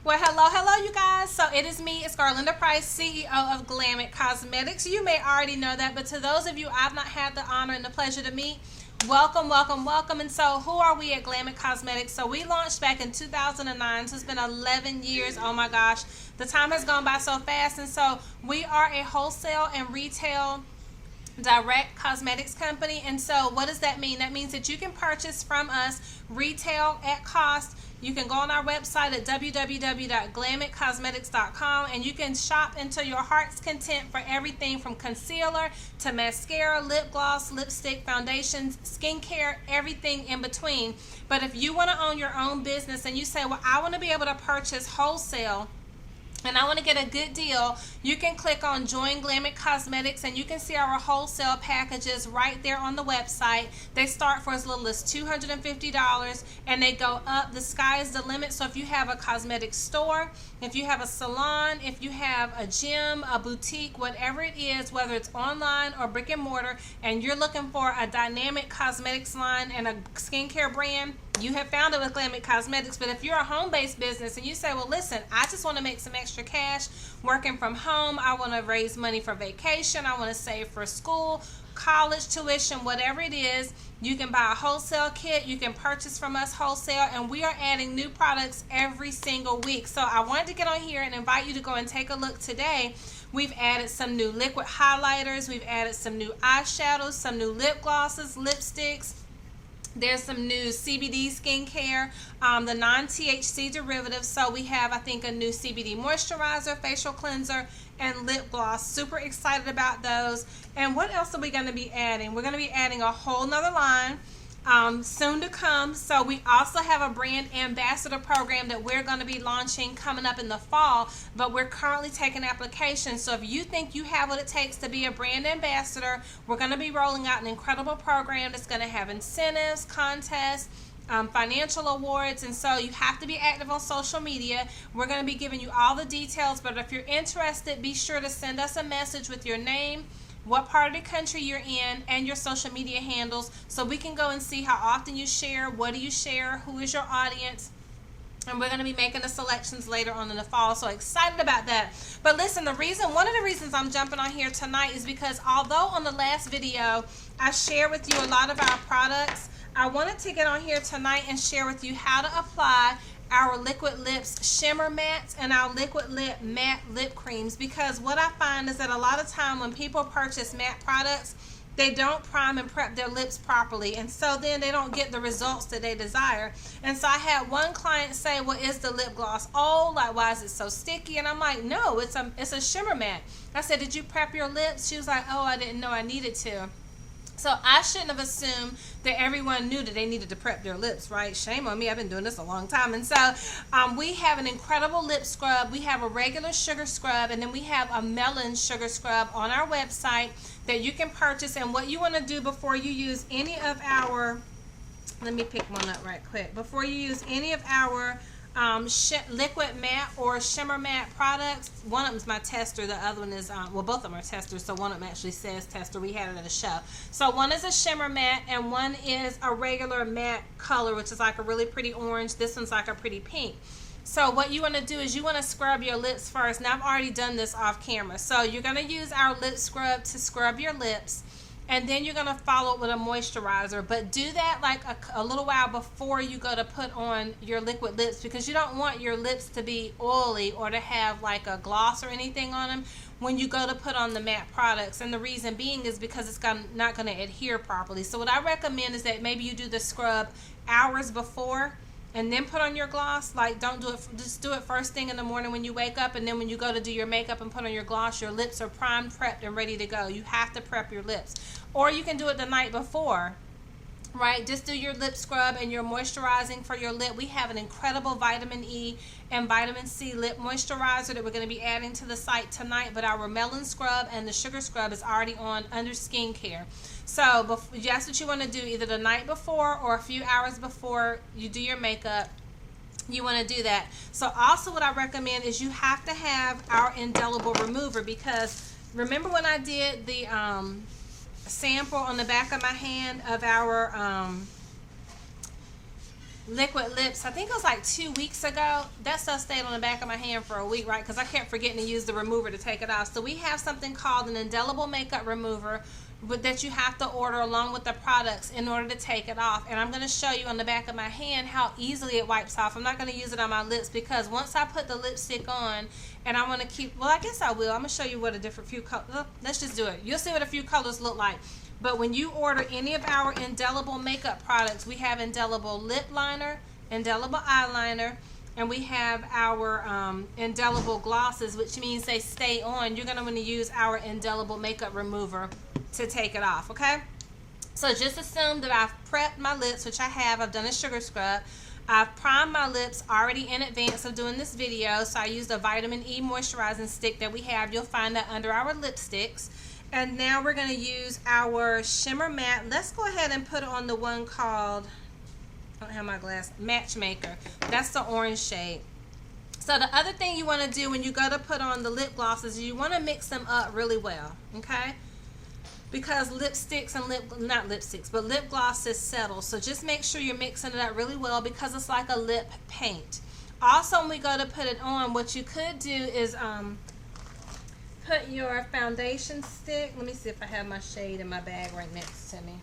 Well, hello, you guys. So it is me, it's Garlinda Price, CEO of Glam It Cosmetics. You may already know that, but to those of you I've not had the honor and the pleasure to meet, welcome. And so who are we at Glam It Cosmetics? So we launched back in 2009, so it's been 11 years. Oh my gosh, the time has gone by so fast. And so we are a wholesale and retail direct cosmetics company. And so what does that mean? That means that you can purchase from us retail at cost. You can go on our website at www.glamitcosmetics.com and you can shop until your heart's content for everything from concealer to mascara, lip gloss, lipstick, foundations, skincare, everything in between. But if you want to own your own business and you say, well, I want to be able to purchase wholesale and I want to get a good deal, you can click on Join Glam It Cosmetics and you can see our wholesale packages right there on the website. They start for as little as $250 and they go up. The sky is the limit. So if you have a cosmetic store, if you have a salon, if you have a gym, a boutique, whatever it is, whether it's online or brick and mortar, and you're looking for a dynamic cosmetics line and a skincare brand, you have found it with Glam It Cosmetics. But if you're a home-based business and you say, well, listen, I just want to make some extra cash working from home, I want to raise money for vacation, I want to save for school, college tuition, whatever it is, you can buy a wholesale kit, you can purchase from us wholesale, and we are adding new products every single week. So I wanted to get on here and invite you to go and take a look today. We've added some new liquid highlighters, we've added some new eyeshadows, some new lip glosses, lipsticks. There's some new CBD skincare, the non-THC derivatives. So we have, I think, a new CBD moisturizer, facial cleanser, and lip gloss. Super excited about those. And what else are we going to be adding? We're going to be adding a whole nother line soon to come. So we also have a brand ambassador program that we're going to be launching coming up in the fall, but we're currently taking applications. So if you think you have what it takes to be a brand ambassador, we're going to be rolling out an incredible program that's going to have incentives, contests, financial awards, and so you have to be active on social media. We're going to be giving you all the details, but if you're interested, be sure to send us a message with your name, what part of the country you're in, and your social media handles so we can go and see how often you share, what do you share, who is your audience, and we're going to be making the selections later on in the fall. So excited about that. But listen, one of the reasons I'm jumping on here tonight is because although on the last video I shared with you a lot of our products, I wanted to get on here tonight and share with you how to apply our liquid lips shimmer mattes and our liquid lip matte lip creams, because what I find is that a lot of time when people purchase matte products, they don't prime and prep their lips properly, and so then they don't get the results that they desire. And so I had one client say, well, is the lip gloss old? Like, why is it so sticky? And I'm like, no, it's a shimmer matte. I said, did you prep your lips? She was like, oh, I didn't know I needed to. So I shouldn't have assumed that everyone knew that they needed to prep their lips, right? Shame on me. I've been doing this a long time. And so we have an incredible lip scrub. We have a regular sugar scrub, and then we have a melon sugar scrub on our website that you can purchase. And what you want to do before you use any of our, let me pick one up right quick. Before you use any of our liquid matte or shimmer matte products, one of them is my tester, the other one is well, both of them are testers, so one of them actually says tester. We had it at a show. So one is a shimmer matte and one is a regular matte color, which is like a really pretty orange. This one's like a pretty pink. So what you want to do is you want to scrub your lips first. Now I've already done this off camera. So you're going to use our lip scrub to scrub your lips, and then you're going to follow it with a moisturizer. But do that like a little while before you go to put on your liquid lips, because you don't want your lips to be oily or to have like a gloss or anything on them when you go to put on the matte products. And the reason being is because it's not going to adhere properly. So what I recommend is that maybe you do the scrub hours before and then put on your gloss. Like, don't do it, just do it first thing in the morning when you wake up, and then when you go to do your makeup and put on your gloss, your lips are primed, prepped, and ready to go. You have to prep your lips. Or you can do it the night before, right? Just do your lip scrub and your moisturizing for your lip. We have an incredible vitamin E and vitamin C lip moisturizer that we're going to be adding to the site tonight, but our melon scrub and the sugar scrub is already on under skincare. So that's what you want to do either the night before or a few hours before you do your makeup. You want to do that. So also what I recommend is you have to have our indelible remover, because remember when I did the sample on the back of my hand of our liquid lips. I think it was like 2 weeks ago. That stuff stayed on the back of my hand for a week, right? Because I kept forgetting to use the remover to take it off. So we have something called an indelible makeup remover that you have to order along with the products in order to take it off. And I'm going to show you on the back of my hand how easily it wipes off. I'm not going to use it on my lips because once I put the lipstick on and I want to keep, well, I guess I will. I'm going to show you what a different few colors, let's just do it. You'll see what a few colors look like. But when you order any of our indelible makeup products, we have indelible lip liner, indelible eyeliner, and we have our indelible glosses, which means they stay on. You're going to want to use our indelible makeup remover to take it off, okay? So just assume that I've prepped my lips, which I have. I've done a sugar scrub. I've primed my lips already in advance of doing this video. So I used a vitamin E moisturizing stick that we have. You'll find that under our lipsticks. And now we're going to use our shimmer matte. Let's go ahead and put on the one called, I don't have my glass, Matchmaker. That's the orange shade. So the other thing you want to do when you go to put on the lip glosses is you want to mix them up really well, okay? Because lipsticks and not lipsticks, but lip glosses settle. So just make sure you're mixing it up really well because it's like a lip paint. Also, when we go to put it on, what you could do is put your foundation stick. Let me see if I have my shade in my bag right next to me.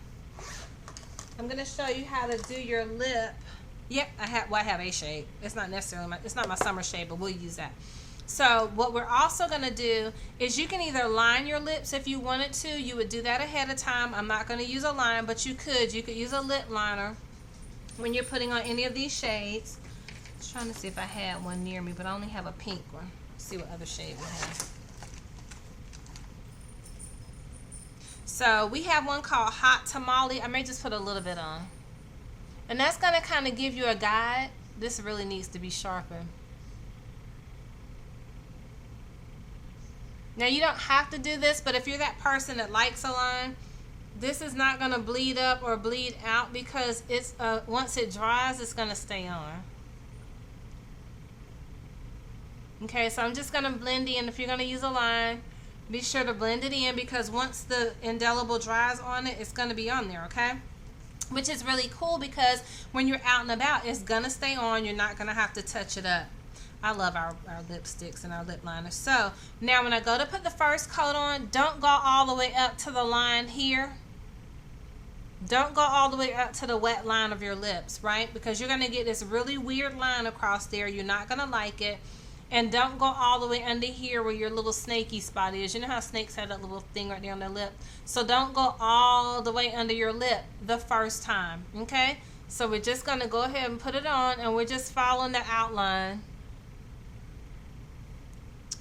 I'm going to show you how to do your lip. Yep, I have a shade. It's not necessarily it's not my summer shade, but we'll use that. So what we're also going to do is you can either line your lips if you wanted to. You would do that ahead of time. I'm not going to use a line, but you could use a lip liner when you're putting on any of these shades. I was trying to see if I had one near me, but I only have a pink one. Let's see what other shade we have. So we have one called Hot Tamale. I may just put a little bit on. And that's going to kind of give you a guide. This really needs to be sharpened. Now you don't have to do this, but if you're that person that likes a line, this is not going to bleed up or bleed out because it's once it dries, it's going to stay on. Okay, so I'm just going to blend in. If you're going to use a line, be sure to blend it in because once the indelible dries on it, it's going to be on there, okay? Which is really cool because when you're out and about, it's going to stay on. You're not going to have to touch it up. I love our lipsticks and our lip liners. So now when I go to put the first coat on, don't go all the way up to the line here. Don't go all the way up to the wet line of your lips, right? Because you're going to get this really weird line across there. You're not going to like it. And don't go all the way under here where your little snaky spot is. You know how snakes have that little thing right there on their lip? So don't go all the way under your lip the first time, okay? So we're just going to go ahead and put it on, and we're just following the outline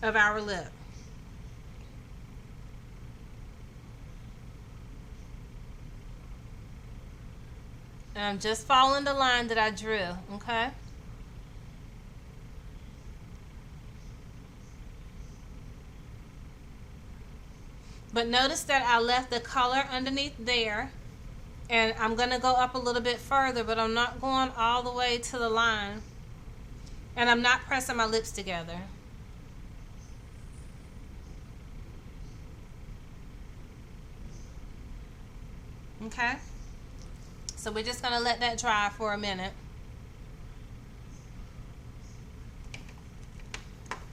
of our lip. And I'm just following the line that I drew, okay? But notice that I left the color underneath there, and I'm going to go up a little bit further, but I'm not going all the way to the line, and I'm not pressing my lips together. Okay, so we're just going to let that dry for a minute.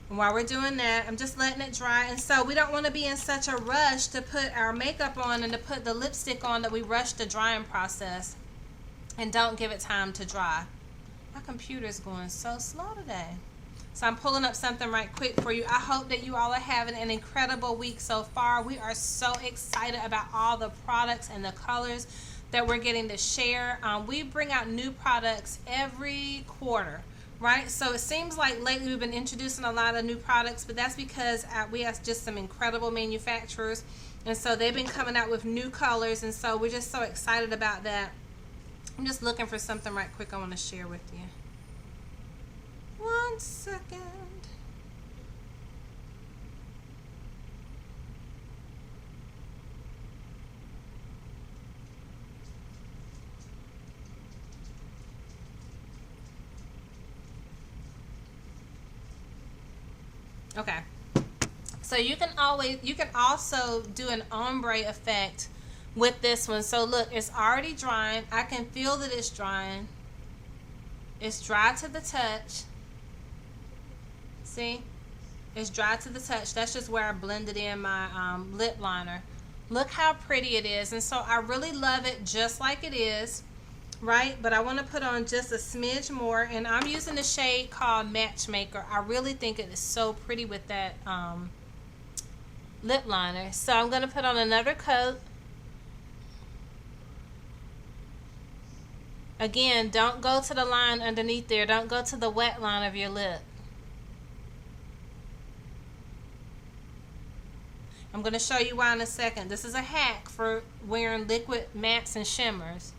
And while we're doing that, I'm just letting it dry. And so we don't want to be in such a rush to put our makeup on and to put the lipstick on that we rush the drying process and don't give it time to dry. My computer's going so slow today. So I'm pulling up something right quick for you. I hope that you all are having an incredible week so far. We are so excited about all the products and the colors that we're getting to share. We bring out new products every quarter, right? So it seems like lately we've been introducing a lot of new products, but that's because we have just some incredible manufacturers, and so they've been coming out with new colors, and so we're just so excited about that. I'm just looking for something right quick I want to share with you. 1 second. Okay, so you can also do an ombre effect with this one. So look, it's already drying. I can feel that it's drying. It's dry to the touch. See? It's dry to the touch. That's just where I blended in my lip liner. Look how pretty it is. And so I really love it just like it is, right? But I want to put on just a smidge more. And I'm using the shade called Matchmaker. I really think it is so pretty with that lip liner. So I'm going to put on another coat. Again, don't go to the line underneath there. Don't go to the wet line of your lip. I'm going to show you why in a second. This is a hack for wearing liquid mattes and shimmers.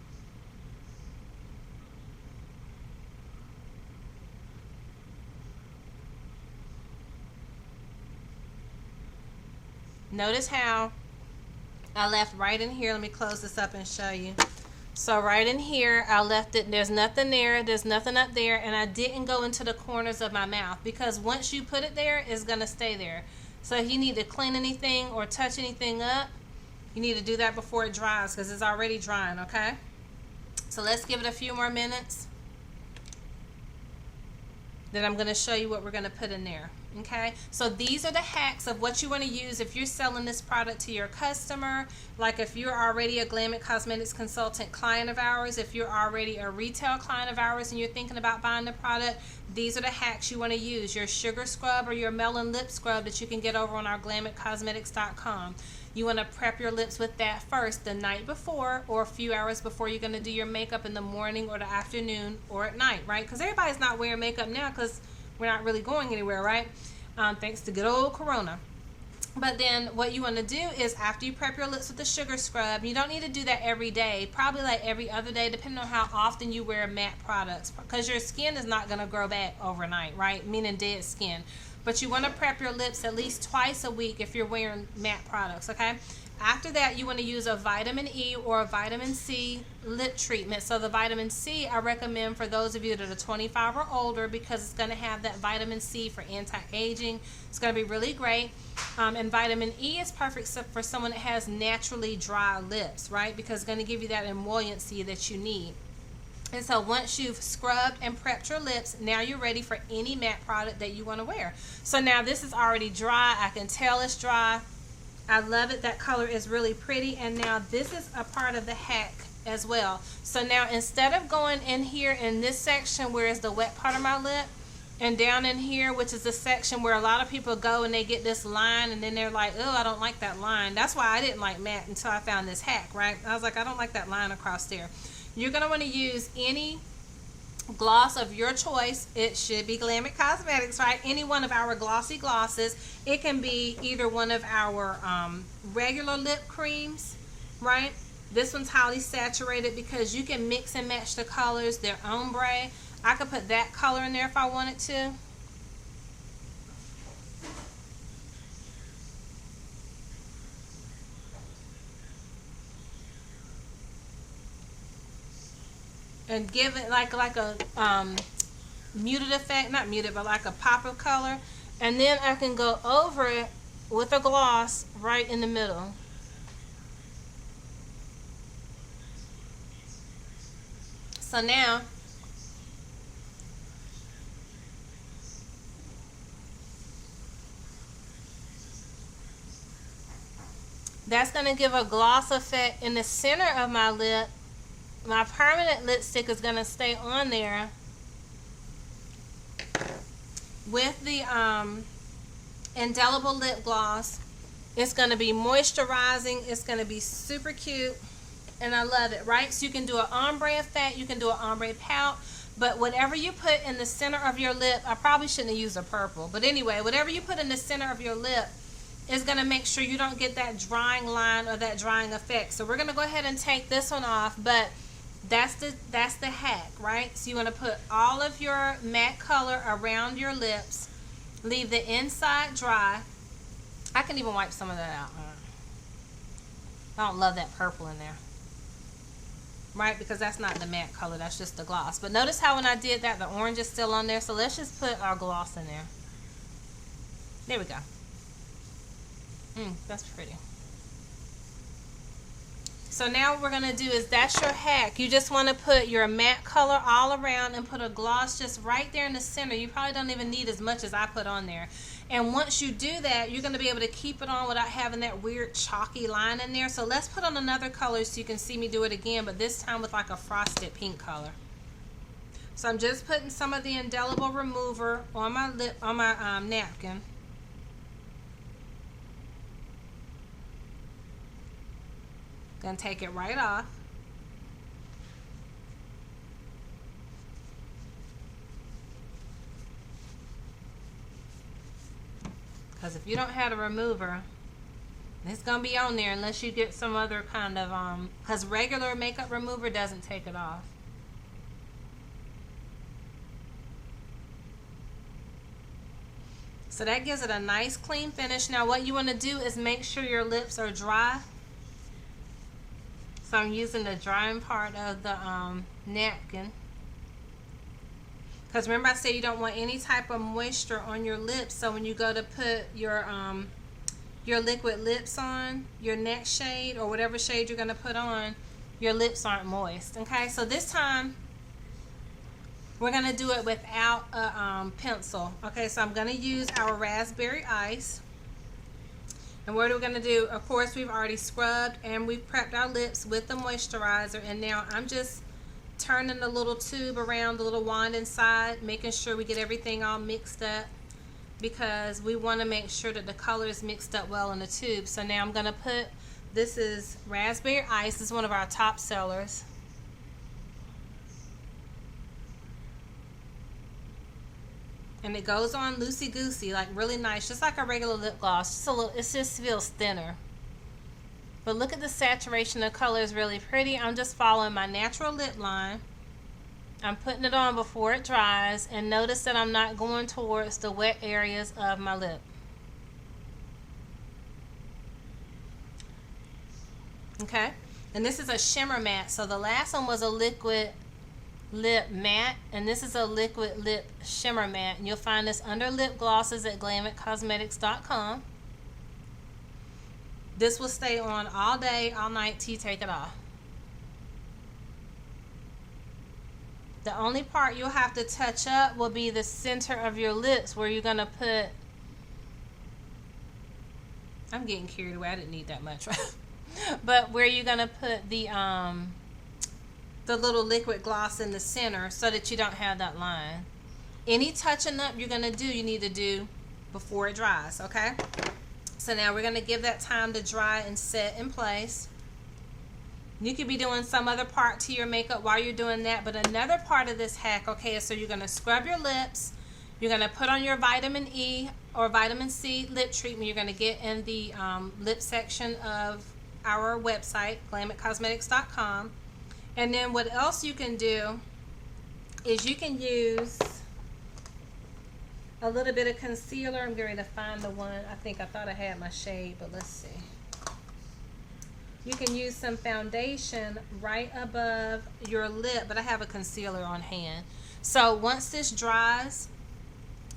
Notice how I left right in here. Let me close this up and show you. So right in here, I left it. There's nothing there. There's nothing up there. And I didn't go into the corners of my mouth because once you put it there, it's going to stay there. So if you need to clean anything or touch anything up, you need to do that before it dries because it's already drying, okay? So let's give it a few more minutes. Then I'm going to show you what we're going to put in there, okay? So these are the hacks of what you want to use if you're selling this product to your customer. Like if you're already a Glam It Cosmetics consultant client of ours, if you're already a retail client of ours and you're thinking about buying the product, these are the hacks you want to use. Your sugar scrub or your melon lip scrub that you can get over on our glamitcosmetics.com. You want to prep your lips with that first the night before or a few hours before you're going to do your makeup in the morning or the afternoon or at night, right? Because everybody's not wearing makeup now because we're not really going anywhere, right? Thanks to good old Corona. But then what you want to do is after you prep your lips with the sugar scrub, you don't need to do that every day, probably like every other day, depending on how often you wear matte products, because your skin is not going to grow back overnight, right? Meaning dead skin. But you want to prep your lips at least twice a week if you're wearing matte products, okay? After that, you want to use a vitamin E or a vitamin C lip treatment. So the vitamin C I recommend for those of you that are 25 or older because it's going to have that vitamin C for anti-aging. It's going to be really great. And vitamin E is perfect for someone that has naturally dry lips, right? Because it's going to give you that emolliency that you need. And so once you've scrubbed and prepped your lips, now you're ready for any matte product that you want to wear. So now this is already dry. I can tell it's dry. I love it. That color is really pretty. And now this is a part of the hack as well. So now instead of going in here in this section where is the wet part of my lip, and down in here, which is the section where a lot of people go and they get this line and then they're like, oh, I don't like that line. That's why I didn't like matte until I found this hack, right? I was like, I don't like that line across there. You're going to want to use any gloss of your choice. It should be Glam It Cosmetics, right? Any one of our glossy glosses. It can be either one of our regular lip creams, right? This one's highly saturated because you can mix and match the colors. They're ombre. I could put that color in there if I wanted to. And give it like a muted effect, not muted, but like a pop of color. And then I can go over it with a gloss right in the middle. So now that's going to give a gloss effect in the center of my lip. My permanent lipstick is going to stay on there with the indelible lip gloss. It's going to be moisturizing. It's going to be super cute. And I love it, right? So you can do an ombre effect. You can do an ombre pout. But whatever you put in the center of your lip, I probably shouldn't have used a purple. But anyway, whatever you put in the center of your lip is going to make sure you don't get that drying line or that drying effect. So we're going to go ahead and take this one off. But that's the hack, right? So you want to put all of your matte color around your lips, leave the inside dry. I can even wipe some of that out. I don't love that purple in there, right? Because that's not the matte color, that's just the gloss. But notice how when I did that, the orange is still on there. So let's just put our gloss in there. There we go. That's pretty. So now what we're going to do is, that's your hack. You just want to put your matte color all around and put a gloss just right there in the center. You probably don't even need as much as I put on there. And once you do that, you're going to be able to keep it on without having that weird chalky line in there. So let's put on another color so you can see me do it again, but this time with like a frosted pink color. So I'm just putting some of the indelible remover on my napkin. Gonna take it right off. Because if you don't have a remover, it's gonna be on there unless you get some other kind of because regular makeup remover doesn't take it off. So that gives it a nice clean finish. Now what you want to do is make sure your lips are dry. So I'm using the drying part of the napkin. Because remember I said you don't want any type of moisture on your lips. So when you go to put your liquid lips on, your next shade or whatever shade you're going to put on, your lips aren't moist. Okay, so this time we're going to do it without a pencil. Okay, so I'm going to use our raspberry ice. And what are we going to do? Of course, we've already scrubbed and we've prepped our lips with the moisturizer. And now I'm just turning the little tube around, the little wand inside, making sure we get everything all mixed up, because we want to make sure that the color is mixed up well in the tube. So now I'm going to put, this is raspberry ice. This is one of our top sellers. And it goes on loosey-goosey, like really nice, just like a regular lip gloss. Just a little, it just feels thinner. But look at the saturation of color, is really pretty. I'm just following my natural lip line. I'm putting it on before it dries, and notice that I'm not going towards the wet areas of my lip. Okay, and this is a shimmer matte. So the last one was a liquid lip matte, and this is a liquid lip shimmer matte, and you'll find this under lip glosses at glamitcosmetics.com. This will stay on all day, all night till you take it off. The only part you'll have to touch up will be the center of your lips, where you're gonna put, I'm getting carried away, I didn't need that much, right? But where you're gonna put the little liquid gloss in the center, so that you don't have that line. Any touching up you're gonna do, you need to do before it dries, okay? So now we're gonna give that time to dry and set in place. You could be doing some other part to your makeup while you're doing that, but another part of this hack, okay, so you're gonna scrub your lips, you're gonna put on your vitamin E or vitamin C lip treatment. You're gonna get in the lip section of our website, glamitcosmetics.com. And then what else you can do is you can use a little bit of concealer. I'm going to find the one. I thought I had my shade, but let's see. You can use some foundation right above your lip, but I have a concealer on hand. So once this dries,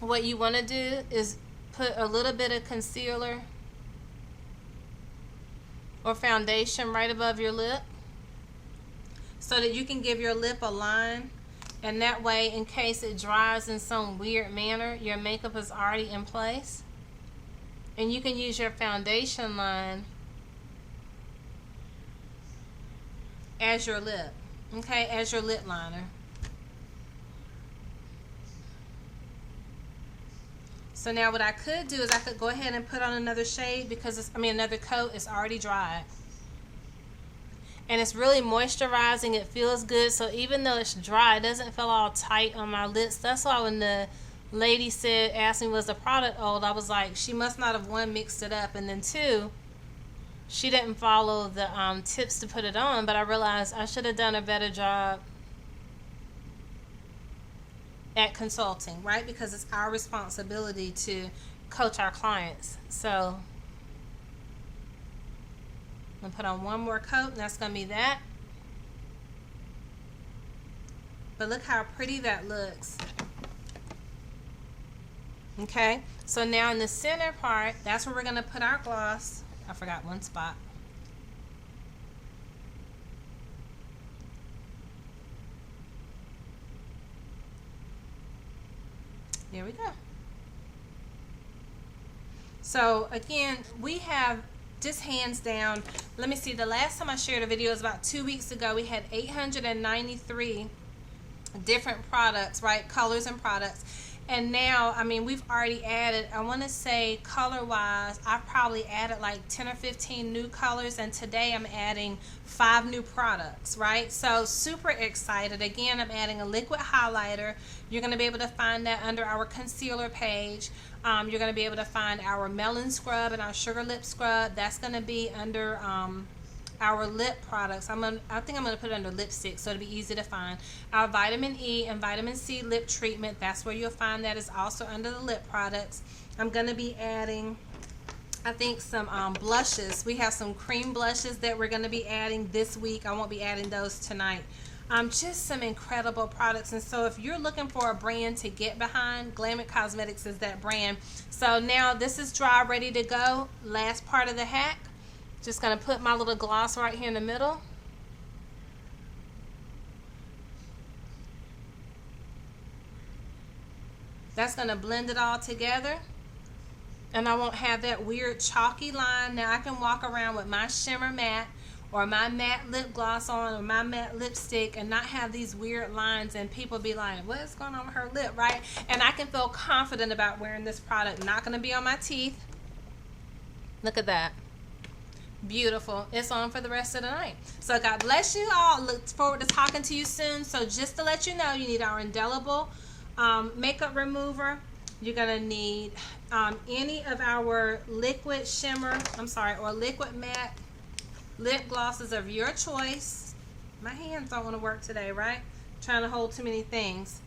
what you want to do is put a little bit of concealer or foundation right above your lip, so that you can give your lip a line, and that way, in case it dries in some weird manner, your makeup is already in place. And you can use your foundation line as your lip, okay, as your lip liner. So now what I could do is I could go ahead and put on another shade, because it's, another coat. It's already dried. And it's really moisturizing. It feels good. So even though it's dry, it doesn't feel all tight on my lips. That's why when the lady asked me was the product old, I was like, she must not have, one, mixed it up, and then two, she didn't follow the tips to put it on. But I realized I should have done a better job at consulting, right? Because it's our responsibility to coach our clients. So I'm going to put on one more coat, and that's going to be that. But look how pretty that looks. Okay, so now in the center part, that's where we're going to put our gloss. I forgot one spot. There we go. So again, we have just hands down, let me see, the last time I shared a video was about 2 weeks ago. We had 893 different products, right? Colors and products. And now, I mean, we've already added, I want to say color wise, I've probably added like 10 or 15 new colors, and today I'm adding 5 new products, right? So super excited. Again, I'm adding a liquid highlighter. You're going to be able to find that under our concealer page. You're going to be able to find our melon scrub and our sugar lip scrub. That's going to be under our lip products. I think I'm going to put it under lipstick so it'll be easy to find. Our vitamin E and vitamin C lip treatment, that's where you'll find that is also under the lip products. I'm going to be adding, I think, some blushes. We have some cream blushes that we're going to be adding this week. I won't be adding those tonight. Just some incredible products. And so if you're looking for a brand to get behind, Glam It Cosmetics is that brand. So now this is dry, ready to go. Last part of the hack. Just going to put my little gloss right here in the middle. That's going to blend it all together. And I won't have that weird chalky line. Now I can walk around with my shimmer matte or my matte lip gloss on or my matte lipstick and not have these weird lines and people be like, what's going on with her lip, right? And I can feel confident about wearing this product. Not going to be on my teeth. Look at that. Beautiful. It's on for the rest of the night. So God bless you all. Look forward to talking to you soon. So just to let you know, you need our indelible makeup remover. You're going to need any of our liquid shimmer, or liquid matte lip glosses of your choice. My hands don't want to work today, right? Trying to hold too many things.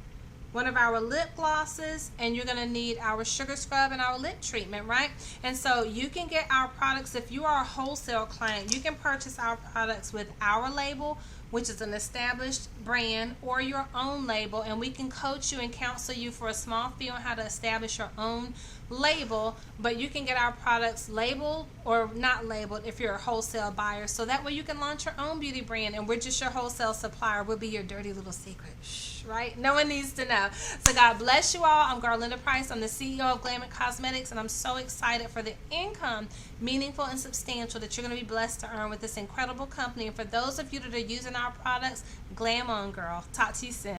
One of our lip glosses, and you're going to need our sugar scrub and our lip treatment, right? And so you can get our products, if you are a wholesale client, you can purchase our products with our label, which is an established brand, or your own label, and we can coach you and counsel you for a small fee on how to establish your own label. But you can get our products labeled or not labeled if you're a wholesale buyer, so that way you can launch your own beauty brand, and we're just your wholesale supplier. We'll be your dirty little secret. Shh, right? No one needs to know. So God bless you all. I'm Garlinda Price. I'm the CEO of Glam It Cosmetics, and I'm so excited for the income, meaningful and substantial, that you're going to be blessed to earn with this incredible company. And for those of you that are using our products, glam on, girl. Talk to you soon.